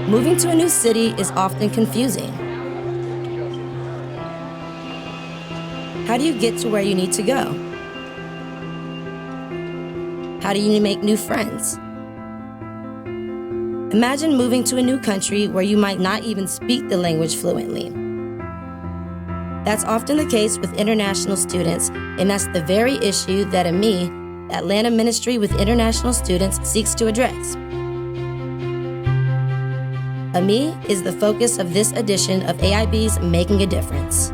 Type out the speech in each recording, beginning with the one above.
Moving to a new city is often confusing. How do you get to where you need to go? How do you make new friends? Imagine moving to a new country where you might not even speak the language fluently. That's often the case with international students, and that's the very issue that AMIS, Atlanta Ministry with International Students, seeks to address. AMIS is the focus of this edition of AIB's Making a Difference.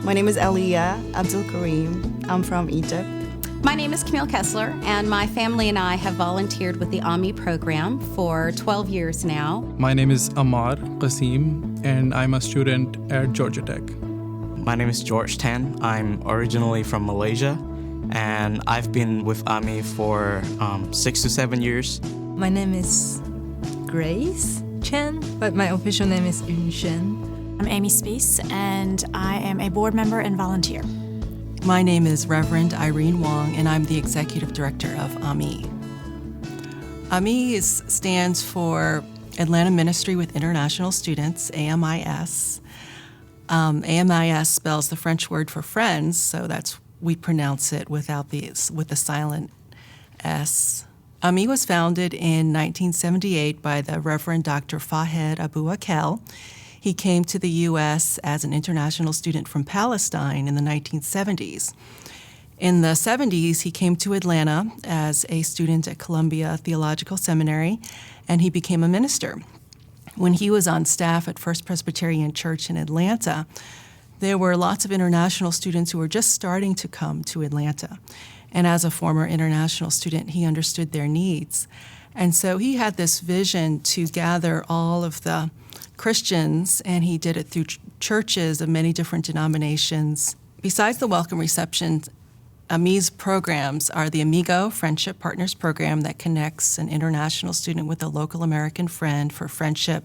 My name is Aliyah Abdul Karim. I'm from Egypt. My name is Camille Kessler, and my family and I have volunteered with the AMIS program for 12 years now. My name is Ammar Qasim, and I'm a student at Georgia Tech. My name is George Tan. I'm originally from Malaysia, and I've been with AMIS for 6 to 7 years. My name is Grace Chen, but my official name is Yun Shen. I'm Amy Spees, and I am a board member and volunteer. My name is Reverend Irene Wong, and I'm the Executive Director of AMIS. AMIS stands for Atlanta Ministry with International Students, AMIS. AMIS spells the French word for friends, so we pronounce it with the silent S. AMIS was founded in 1978 by the Reverend Dr. Fahed Abu Akel. He came to the U.S. as an international student from Palestine in the 1970s. In the 70s, he came to Atlanta as a student at Columbia Theological Seminary, and he became a minister. When he was on staff at First Presbyterian Church in Atlanta, there were lots of international students who were just starting to come to Atlanta. And as a former international student, he understood their needs. And so he had this vision to gather all of the Christians, and he did it through churches of many different denominations. Besides the welcome reception, AMIS programs are the Amigo Friendship Partners Program that connects an international student with a local American friend for friendship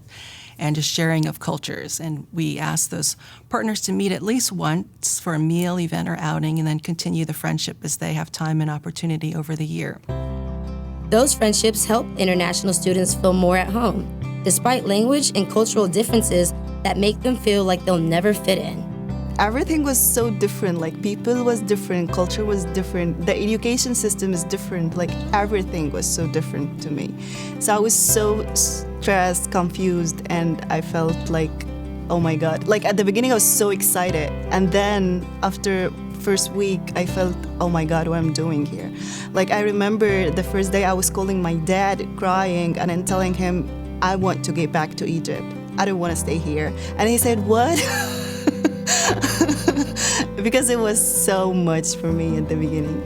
and a sharing of cultures. And we ask those partners to meet at least once for a meal, event, or outing, and then continue the friendship as they have time and opportunity over the year. Those friendships help international students feel more at home, despite language and cultural differences that make them feel like they'll never fit in. Everything was so different, like people was different, culture was different, the education system is different, like everything was so different to me. So I was so stressed, confused, and I felt like, oh my God. Like at the beginning I was so excited, and then after first week I felt, oh my God, what I'm doing here. Like I remember the first day I was calling my dad crying and then telling him, I want to get back to Egypt. I don't want to stay here. And he said, what? Because it was so much for me at the beginning.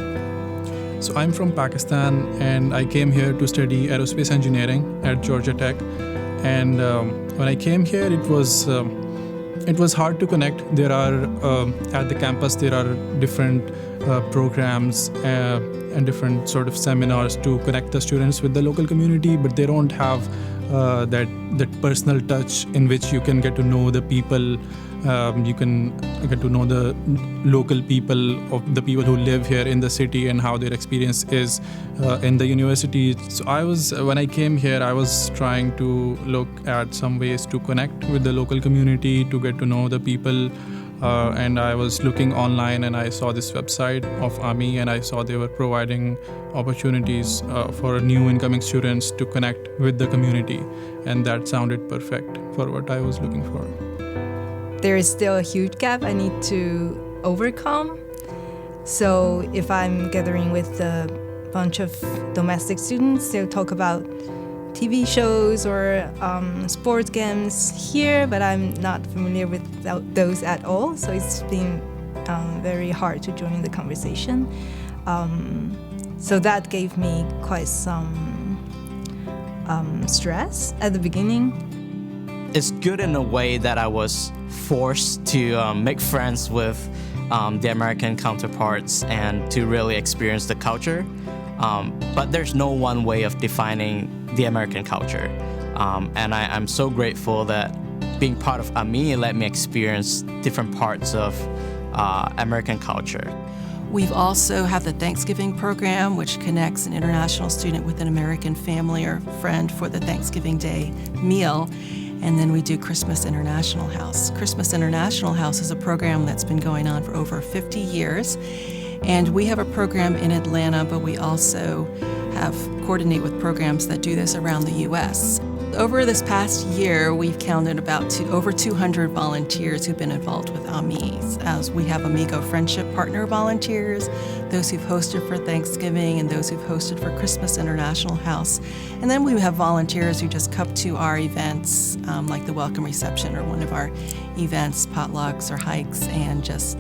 So I'm from Pakistan, and I came here to study aerospace engineering at Georgia Tech. And when I came here, it was hard to connect. There are at the campus there are different programs and different sort of seminars to connect the students with the local community, but they don't have that personal touch in which you can get to know the people. You can get to know the local people, of the people who live here in the city, and how their experience is in the university. So when I came here, I was trying to look at some ways to connect with the local community, to get to know the people. And I was looking online, and I saw this website of AMIS, and I saw they were providing opportunities for new incoming students to connect with the community, and that sounded perfect for what I was looking for. There is still a huge gap I need to overcome. So if I'm gathering with a bunch of domestic students, they'll talk about TV shows or sports games here, but I'm not familiar with those at all. So it's been very hard to join the conversation. So that gave me quite some stress at the beginning. It's good in a way that I was forced to make friends with the American counterparts and to really experience the culture. But there's no one way of defining the American culture. And I'm so grateful that being part of AMI let me experience different parts of American culture. We've also have the Thanksgiving program, which connects an international student with an American family or friend for the Thanksgiving Day meal. And then we do Christmas International House. Christmas International House is a program that's been going on for over 50 years. And we have a program in Atlanta, but we also coordinate with programs that do this around the U.S. Over this past year, we've counted about over 200 volunteers who've been involved with AMIS, as we have Amigo Friendship Partner volunteers, those who've hosted for Thanksgiving and those who've hosted for Christmas International House. And then we have volunteers who just come to our events, like the welcome reception or one of our events, potlucks or hikes, and just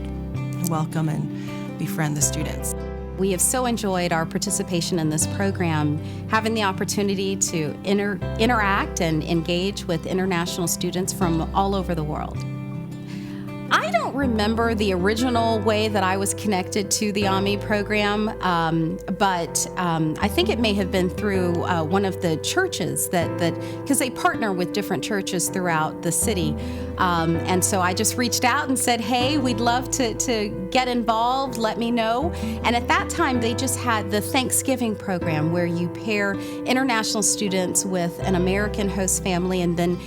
welcome and befriend the students. We have so enjoyed our participation in this program, having the opportunity to interact and engage with international students from all over the world. I don't remember the original way that I was connected to the AMI program, but I think it may have been through one of the churches because they partner with different churches throughout the city. And so I just reached out and said, hey, we'd love to get involved, let me know. And at that time, they just had the Thanksgiving program where you pair international students with an American host family, and then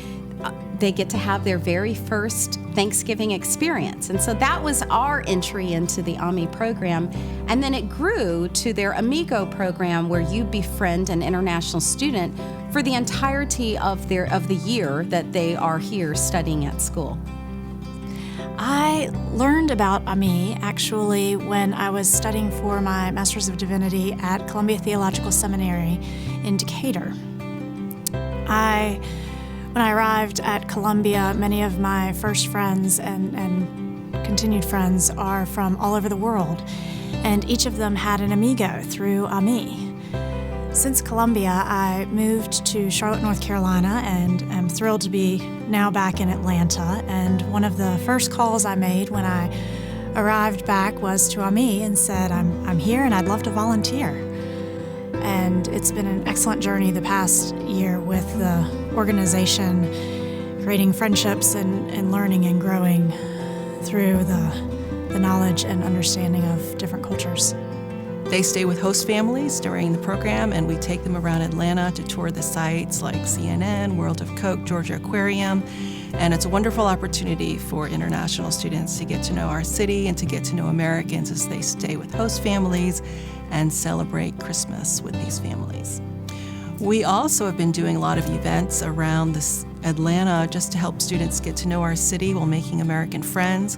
they get to have their very first Thanksgiving experience. And so that was our entry into the AMI program. And then it grew to their Amigo program, where you befriend an international student for the entirety of the year that they are here studying at school. I learned about AMI actually when I was studying for my Master's of Divinity at Columbia Theological Seminary in Decatur. When I arrived at Columbia, many of my first friends and continued friends are from all over the world, and each of them had an amigo through AMI. Since Columbia, I moved to Charlotte, North Carolina, and am thrilled to be now back in Atlanta. And one of the first calls I made when I arrived back was to AMI and said, I'm here and I'd love to volunteer. And it's been an excellent journey the past year with the organization, creating friendships and learning and growing through the knowledge and understanding of different cultures. They stay with host families during the program, and we take them around Atlanta to tour the sites like CNN, World of Coke, Georgia Aquarium. And it's a wonderful opportunity for international students to get to know our city and to get to know Americans as they stay with host families and celebrate Christmas with these families. We also have been doing a lot of events around Atlanta just to help students get to know our city while making American friends.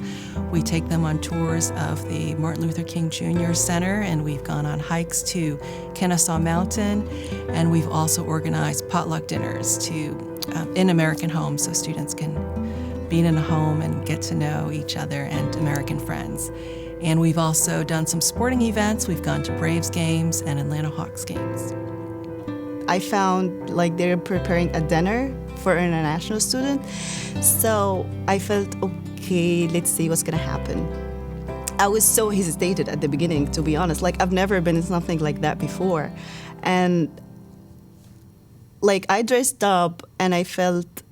We take them on tours of the Martin Luther King Jr. Center, and we've gone on hikes to Kennesaw Mountain, and we've also organized potluck dinners in American homes so students can be in a home and get to know each other and American friends. And we've also done some sporting events. We've gone to Braves games and Atlanta Hawks games. I found like they're preparing a dinner for an international student. So I felt, okay, let's see what's gonna happen. I was so hesitated at the beginning, to be honest. Like, I've never been in something like that before. And like, I dressed up and I felt,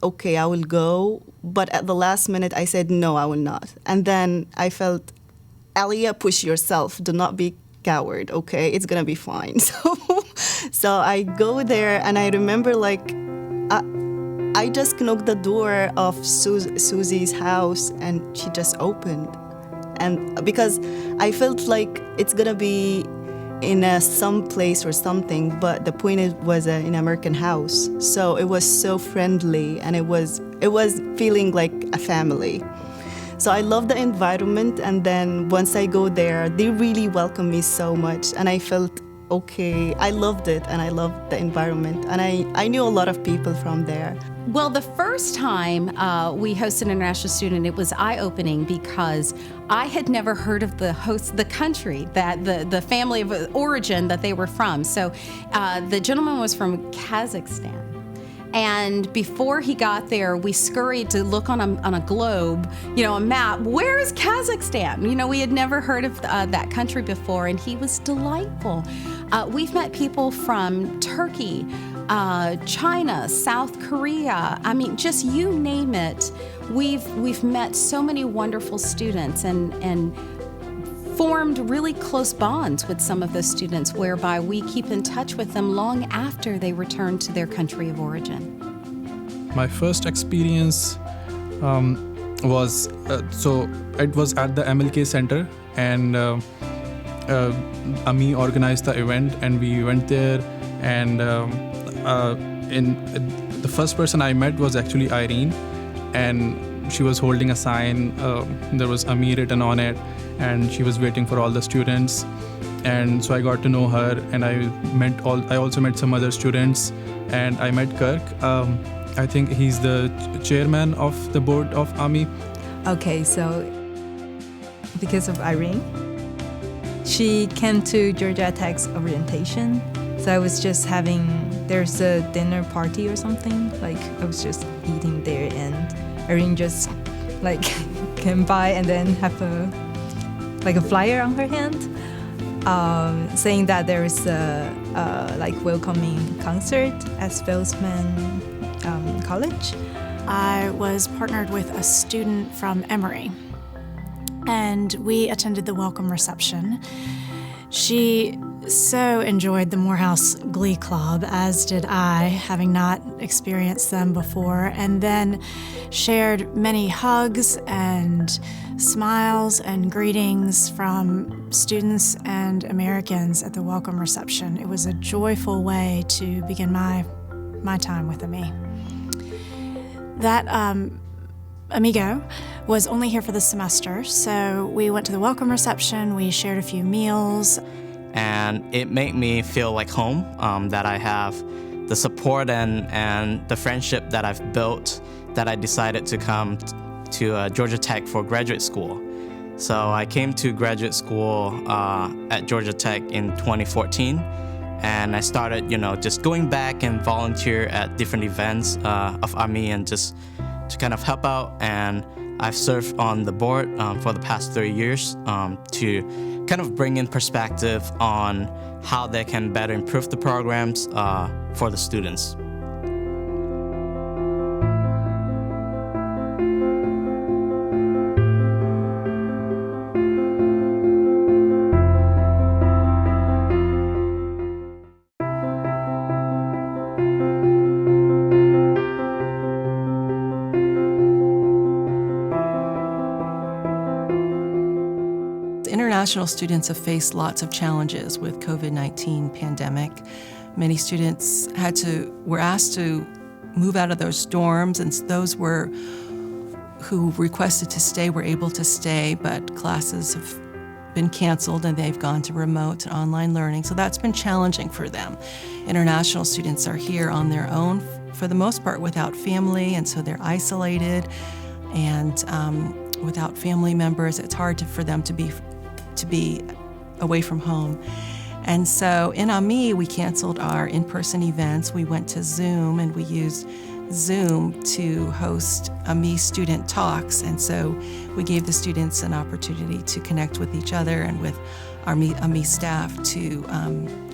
okay, I will go. But at the last minute, I said, no, I will not. And then I felt, Aliyah, push yourself. Do not be coward, okay? It's gonna be fine. So I go there, and I remember like I just knocked the door of Susie's house, and she just opened. And because I felt like it's gonna be in some place or something, but the point it was in an American house, so it was so friendly, and it was feeling like a family. So I love the environment, and then once I go there, they really welcome me so much, and I felt okay. I loved it, and I loved the environment, and I knew a lot of people from there. Well, the first time we hosted an international student, it was eye-opening because I had never heard of the country, that the family of origin that they were from. So the gentleman was from Kazakhstan. And before he got there, we scurried to look on a globe, a map. Where is Kazakhstan? We had never heard of that country before, and he was delightful. We've met people from Turkey, China, South Korea. I mean, just you name it. We've met so many wonderful students and formed really close bonds with some of those students, whereby we keep in touch with them long after they return to their country of origin. My first experience was it was at the MLK Center, and AMI organized the event, and we went there. And the first person I met was actually Irene, and she was holding a sign. There was AMI written on it, and she was waiting for all the students. And so I got to know her, and I also met some other students, and I met Kirk. I think he's the chairman of the board of AMI. Okay, so because of Irene, she came to Georgia Tech's orientation. So I was just there's a dinner party or something. Like I was just eating there, and Irene just came by and then have a flyer on her hand, saying that there is a welcoming concert at Spelsman College. I was partnered with a student from Emory, and we attended the welcome reception. She so enjoyed the Morehouse Glee Club, as did I, having not experienced them before, and then shared many hugs and smiles and greetings from students and Americans at the welcome reception. It was a joyful way to begin my time with AMI. That amigo was only here for the semester, so we went to the welcome reception, we shared a few meals. And it made me feel like home, that I have the support and the friendship that I've built, that I decided to come to Georgia Tech for graduate school. So I came to graduate school at Georgia Tech in 2014, and I started, just going back and volunteer at different events of AMI and just to kind of help out. And I've served on the board for the past 3 years to kind of bring in perspective on how they can better improve the programs for the students. International students have faced lots of challenges with COVID-19 pandemic. Many students were asked to move out of those dorms, and those who requested to stay were able to stay, but classes have been canceled and they've gone to remote and online learning. So that's been challenging for them. International students are here on their own for the most part without family, and so they're isolated, and without family members, it's hard for them to be away from home. And so in AMI, we canceled our in-person events. We went to Zoom, and we used Zoom to host AMI student talks. And so we gave the students an opportunity to connect with each other and with our AMI staff to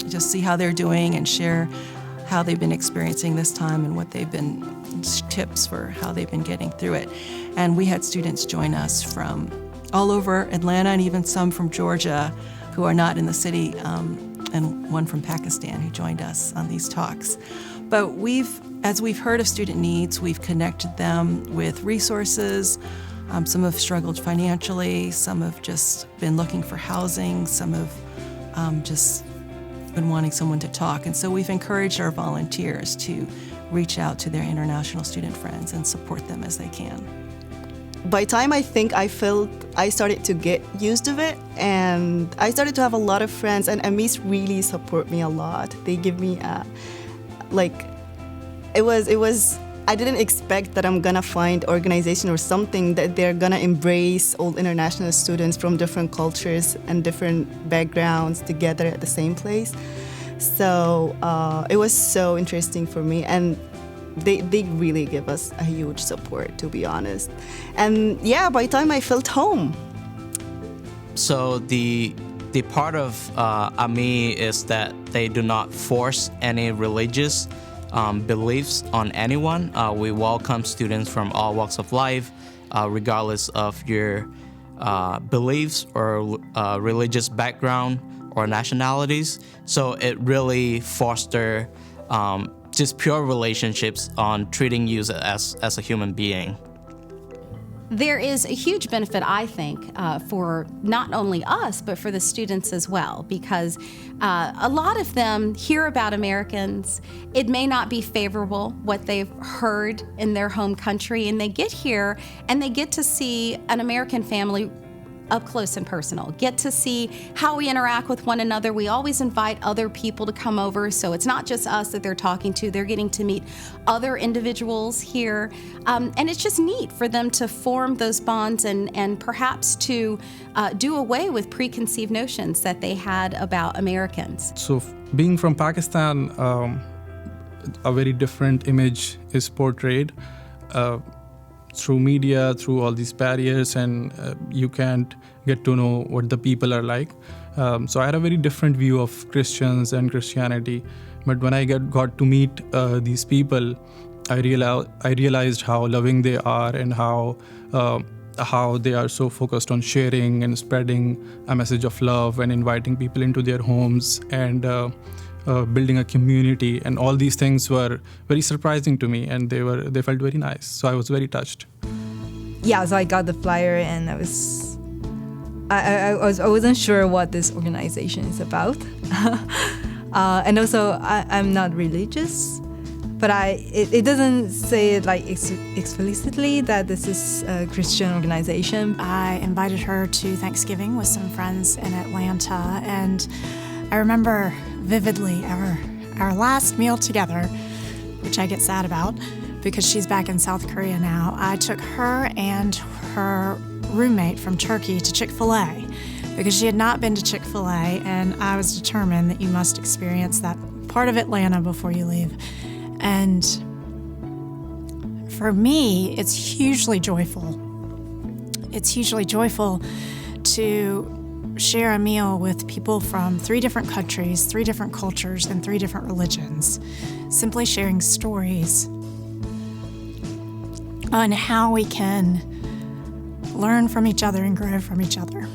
just see how they're doing and share how they've been experiencing this time and what they've been, tips for how they've been getting through it. And we had students join us from all over Atlanta, and even some from Georgia who are not in the city, and one from Pakistan who joined us on these talks. But as we've heard of student needs, we've connected them with resources. Some have struggled financially, some have just been looking for housing, some have just been wanting someone to talk. And so we've encouraged our volunteers to reach out to their international student friends and support them as they can. By time I think I felt I started to get used to it, and I started to have a lot of friends, and AMIS really support me a lot. They give me it was I didn't expect that I'm gonna find organization or something that they're gonna embrace all international students from different cultures and different backgrounds together at the same place. So it was so interesting for me, and they really give us a huge support, to be honest. And yeah, by the time I felt home. So the part of AMIS is that they do not force any religious beliefs on anyone. We welcome students from all walks of life, regardless of your beliefs or religious background or nationalities. So it really fosters just pure relationships on treating you as a human being. There is a huge benefit, I think, for not only us, but for the students as well, because a lot of them hear about Americans. It may not be favorable what they've heard in their home country, and they get here and they get to see an American family up close and personal, get to see how we interact with one another. We always invite other people to come over, so it's not just us that they're talking to. They're getting to meet other individuals here, and it's just neat for them to form those bonds and perhaps to do away with preconceived notions that they had about Americans. So being from Pakistan, a very different image is portrayed through media, through all these barriers, and you can't get to know what the people are like. So I had a very different view of Christians and Christianity. But when I got to meet these people, I realized how loving they are and how they are so focused on sharing and spreading a message of love and inviting people into their homes and building a community, and all these things were very surprising to me, and they felt very nice. So I was very touched. Yeah, so I got the flyer, and I wasn't sure what this organization is about, and also I'm not religious, but it doesn't say it like explicitly that this is a Christian organization. I invited her to Thanksgiving with some friends in Atlanta, and I remember vividly our last meal together, which I get sad about because she's back in South Korea now. I took her and her roommate from Turkey to Chick-fil-A because she had not been to Chick-fil-A, and I was determined that you must experience that part of Atlanta before you leave. And for me, it's hugely joyful. It's hugely joyful to share a meal with people from 3 different countries, 3 different cultures, and 3 different religions, simply sharing stories on how we can learn from each other and grow from each other.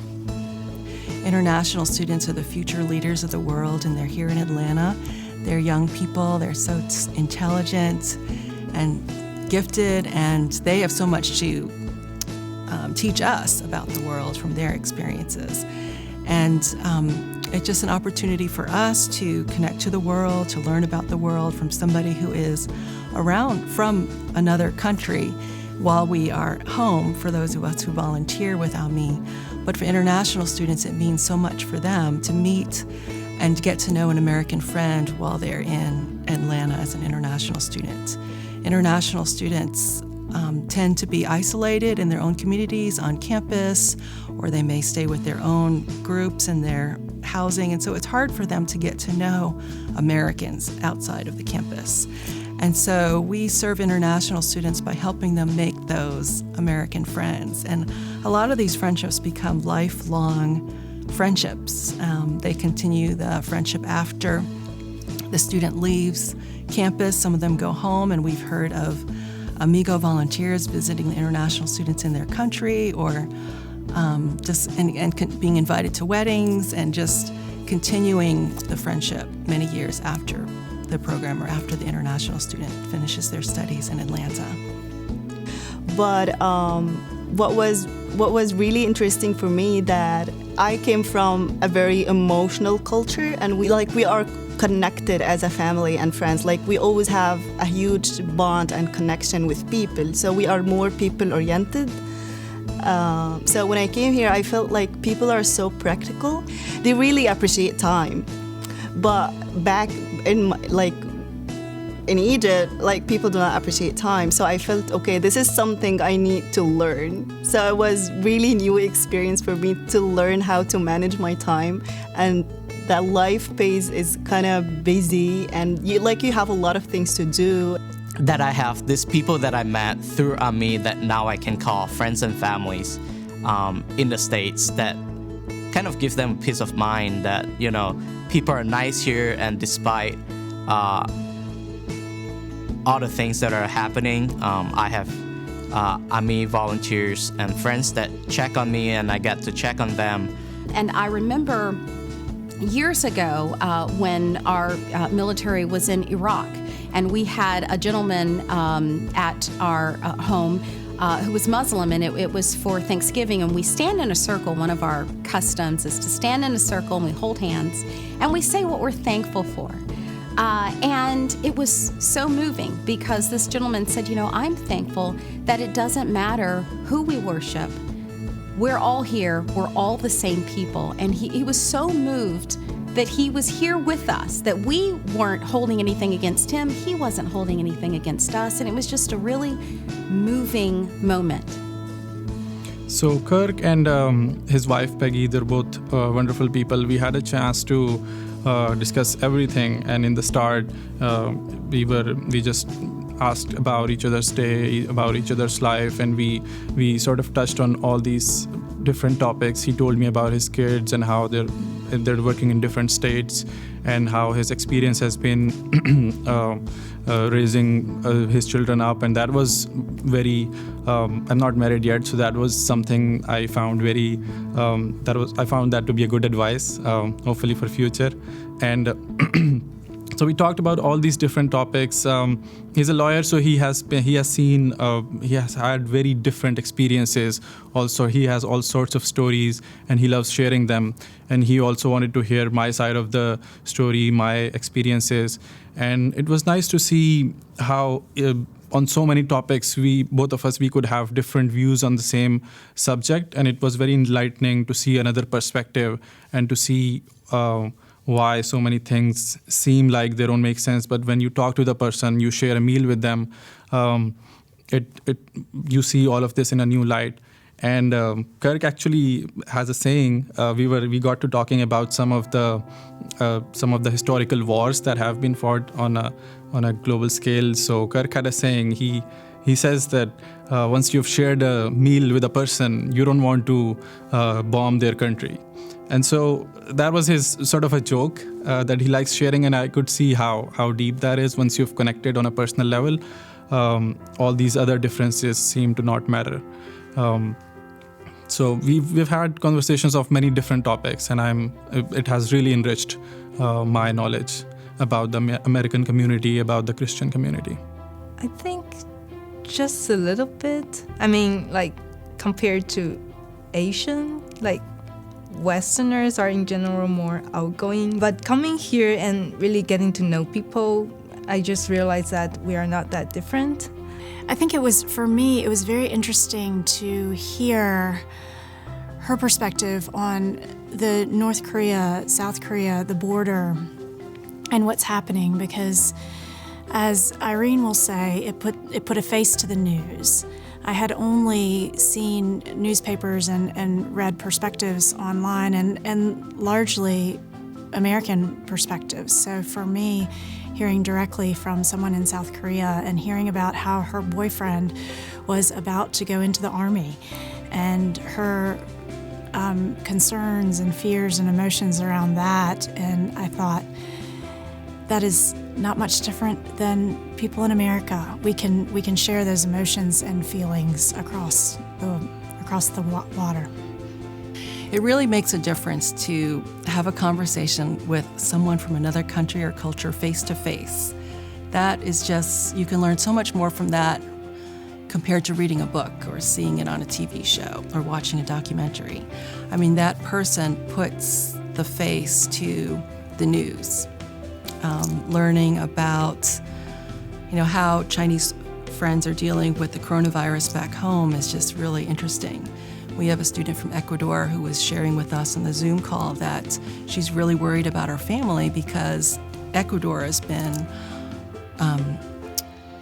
International students are the future leaders of the world, and they're here in Atlanta. They're young people, they're so intelligent and gifted, and they have so much to teach us about the world from their experiences. And it's just an opportunity for us to connect to the world, to learn about the world from somebody who is around from another country while we are home, for those of us who volunteer with AMIS. But for international students, it means so much for them to meet and get to know an American friend while they're in Atlanta as an international student. International students tend to be isolated in their own communities on campus, or they may stay with their own groups in their housing, and so it's hard for them to get to know Americans outside of the campus. And so we serve international students by helping them make those American friends. And a lot of these friendships become lifelong friendships. They continue the friendship after the student leaves campus. Some of them go home, and we've heard of Amigo volunteers visiting the international students in their country, or being invited to weddings, and just continuing the friendship many years after the program or after the international student finishes their studies in Atlanta. But what was really interesting for me, that I came from a very emotional culture, and we are connected as a family and friends. Like, we always have a huge bond and connection with people, so we are more people-oriented. So when I came here, I felt like people are so practical. They really appreciate time. But back in in Egypt, like people do not appreciate time. So I felt, okay, this is something I need to learn. So it was really new experience for me to learn how to manage my time, and that life pace is kind of busy and you have a lot of things to do. That I have these people that I met through AMI that now I can call friends and families in the States, that kind of gives them peace of mind that, you know, people are nice here, and despite all the things that are happening, I have AMI volunteers and friends that check on me, and I get to check on them. And I remember years ago when our military was in Iraq, and we had a gentleman at our home who was Muslim, and it was for Thanksgiving, and we stand in a circle. One of our customs is to stand in a circle, and we hold hands, and we say what we're thankful for. And it was so moving because this gentleman said, you know, I'm thankful that it doesn't matter who we worship. We're all here. We're all the same people. And he was so moved that he was here with us, that we weren't holding anything against him. He wasn't holding anything against us. And it was just a really moving moment. So Kirk and his wife Peggy, they're both wonderful people. We had a chance to discuss everything, and in the start, we just asked about each other's day, about each other's life, and we sort of touched on all these different topics. He told me about his kids and how they're working in different states, and how his experience has been raising his children up, and that was very. I'm not married yet, so that was something I found very. I found that to be a good advice, hopefully for future, and. So we talked about all these different topics. He's a lawyer, so he has had very different experiences. Also, he has all sorts of stories, and he loves sharing them. And he also wanted to hear my side of the story, my experiences. And it was nice to see how on so many topics, both of us could have different views on the same subject. And it was very enlightening to see another perspective and to see why so many things seem like they don't make sense, but when you talk to the person, you share a meal with them, you see all of this in a new light. And Kirk actually has a saying. We got to talking about some of the historical wars that have been fought on a global scale. So Kirk had a saying. He says that once you've shared a meal with a person, you don't want to bomb their country. And so that was his sort of a joke that he likes sharing, and I could see how deep that is. Once you've connected on a personal level, all these other differences seem to not matter. So we've had conversations of many different topics, and it has really enriched my knowledge about the American community, about the Christian community. I think just a little bit. I mean, like compared to Asian, like Westerners are in general more outgoing, but coming here and really getting to know people, I just realized that we are not that different. I think for me, it was very interesting to hear her perspective on the North Korea, South Korea, the border, and what's happening, because as Irene will say, it put a face to the news. I had only seen newspapers and read perspectives online and largely American perspectives. So for me, hearing directly from someone in South Korea and hearing about how her boyfriend was about to go into the army and her concerns and fears and emotions around that, and I thought, that is not much different than people in America. We can share those emotions and feelings across the water. It really makes a difference to have a conversation with someone from another country or culture face to face. That is just, you can learn so much more from that compared to reading a book or seeing it on a TV show or watching a documentary. I mean, that person puts the face to the news. Learning about, how Chinese friends are dealing with the coronavirus back home is just really interesting. We have a student from Ecuador who was sharing with us on the Zoom call that she's really worried about her family because Ecuador has been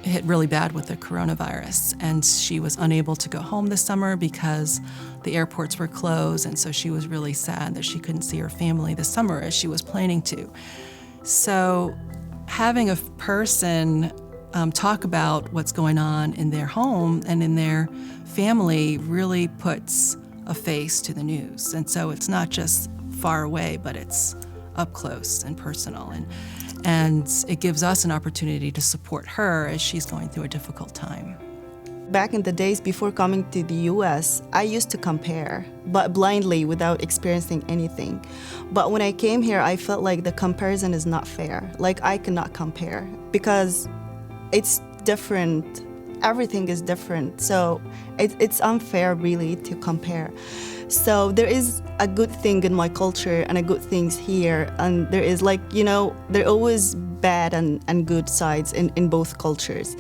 hit really bad with the coronavirus, and she was unable to go home this summer because the airports were closed, and so she was really sad that she couldn't see her family this summer as she was planning to. So having a person talk about what's going on in their home and in their family really puts a face to the news. And so it's not just far away, but it's up close and personal. And it gives us an opportunity to support her as she's going through a difficult time. Back in the days before coming to the US, I used to compare, but blindly without experiencing anything. But when I came here, I felt like the comparison is not fair. Like I cannot compare because it's different. Everything is different. So it's unfair really to compare. So there is a good thing in my culture and a good things here. And there is like, there are always bad and good sides in both cultures.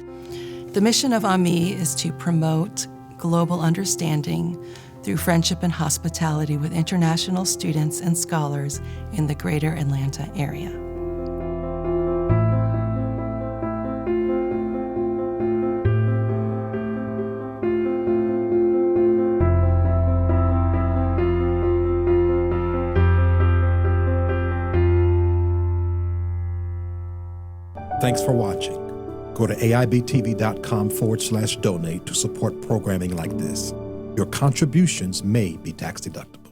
The mission of AMIS is to promote global understanding through friendship and hospitality with international students and scholars in the greater Atlanta area. Thanks for watching. Go to aibtv.com/donate to support programming like this. Your contributions may be tax deductible.